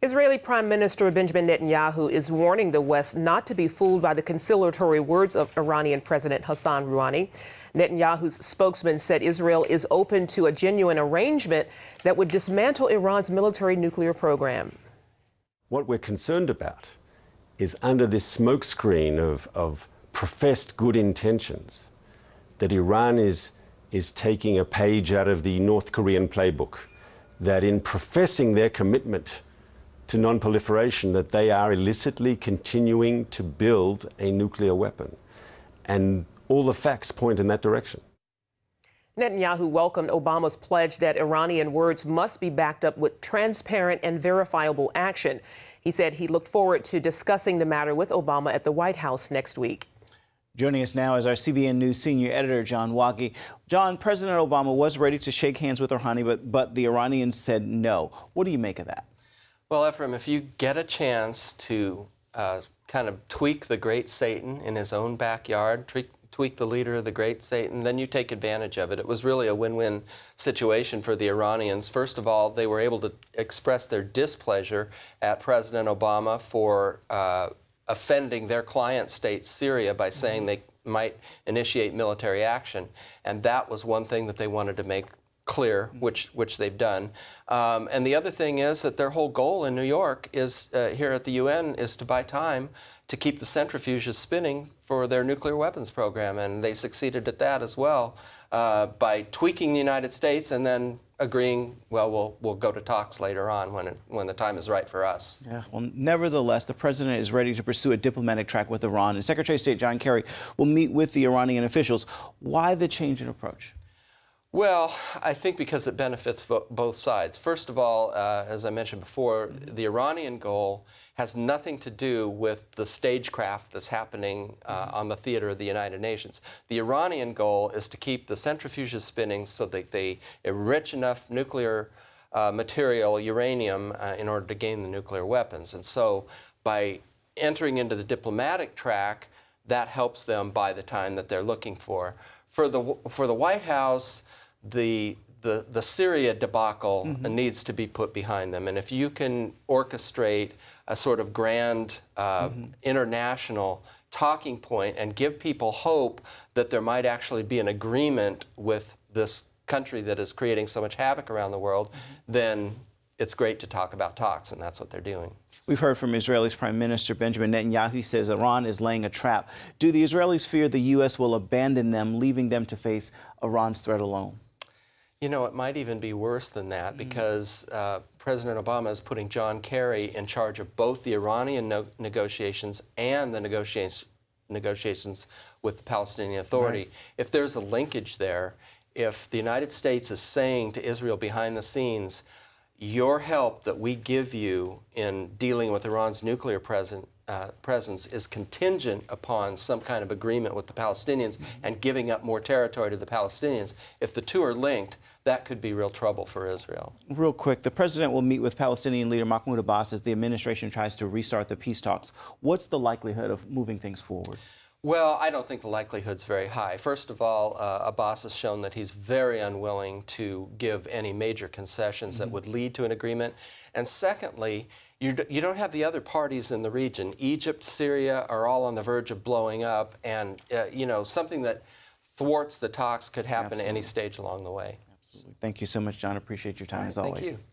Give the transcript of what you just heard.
Israeli Prime Minister Benjamin Netanyahu is warning the West not to be fooled by the conciliatory words of Iranian President Hassan Rouhani. Netanyahu's spokesman said Israel is open to a genuine arrangement that would dismantle Iran's military nuclear program. What we're concerned about is under this smokescreen of professed good intentions, that Iran is taking a page out of the North Korean playbook, that in professing their commitment to non-proliferation, that they are illicitly continuing to build a nuclear weapon. And all the facts point in that direction. Netanyahu welcomed Obama's pledge that Iranian words must be backed up with transparent and verifiable action. He said he looked forward to discussing the matter with Obama at the White House next week. Joining us now is our CBN News senior editor, John Wagi. John, President Obama was ready to shake hands with Rouhani, but the Iranians said no. What do you make of that? Well, Ephraim, if you get a chance to kind of tweak the great Satan in his own backyard, tweak the leader of the great Satan, then you take advantage of it. It was really a win-win situation for the Iranians. First of all, they were able to express their displeasure at President Obama for offending their client state, Syria, by saying they might initiate military action. And that was one thing that they wanted to make clear, which they've done. And the other thing is that their whole goal in New York is, here at the UN, is to buy time to keep the centrifuges spinning for their nuclear weapons program. And they succeeded at that as well by tweaking the United States and then agreeing, well, we'll go to talks later on when the time is right for us. Yeah, well, nevertheless, the president is ready to pursue a diplomatic track with Iran, and Secretary of State John Kerry will meet with the Iranian officials. Why the change in approach? Well, I think because it benefits both sides. First of all, as I mentioned before, the Iranian goal has nothing to do with the stagecraft that's happening on the theater of the United Nations. The Iranian goal is to keep the centrifuges spinning so that they enrich enough nuclear material, uranium, in order to gain the nuclear weapons. And so by entering into the diplomatic track, that helps them buy the time that they're looking for. For the White House, the Syria debacle needs to be put behind them. And if you can orchestrate a sort of grand international talking point and give people hope that there might actually be an agreement with this country that is creating so much havoc around the world, then it's great to talk about talks, and that's what they're doing. We've heard from Israel's Prime Minister Benjamin Netanyahu. He says Iran is laying a trap. Do the Israelis fear the U.S. will abandon them, leaving them to face Iran's threat alone? You know, it might even be worse than that because President Obama is putting John Kerry in charge of both the Iranian negotiations and the negotiations with the Palestinian Authority. Right. If there's a linkage there, if the United States is saying to Israel behind the scenes, your help that we give you in dealing with Iran's nuclear presence is contingent upon some kind of agreement with the Palestinians and giving up more territory to the Palestinians. If the two are linked, that could be real trouble for Israel. Real quick, the president will meet with Palestinian leader Mahmoud Abbas as the administration tries to restart the peace talks. What's the likelihood of moving things forward? Well, I don't think the likelihood's very high. First of all, Abbas has shown that he's very unwilling to give any major concessions that would lead to an agreement. And secondly, you don't have the other parties in the region. Egypt, Syria are all on the verge of blowing up, and you know, something that thwarts the talks could happen at any stage along the way. Absolutely. Thank you so much, John. Appreciate your time as always. Thank you.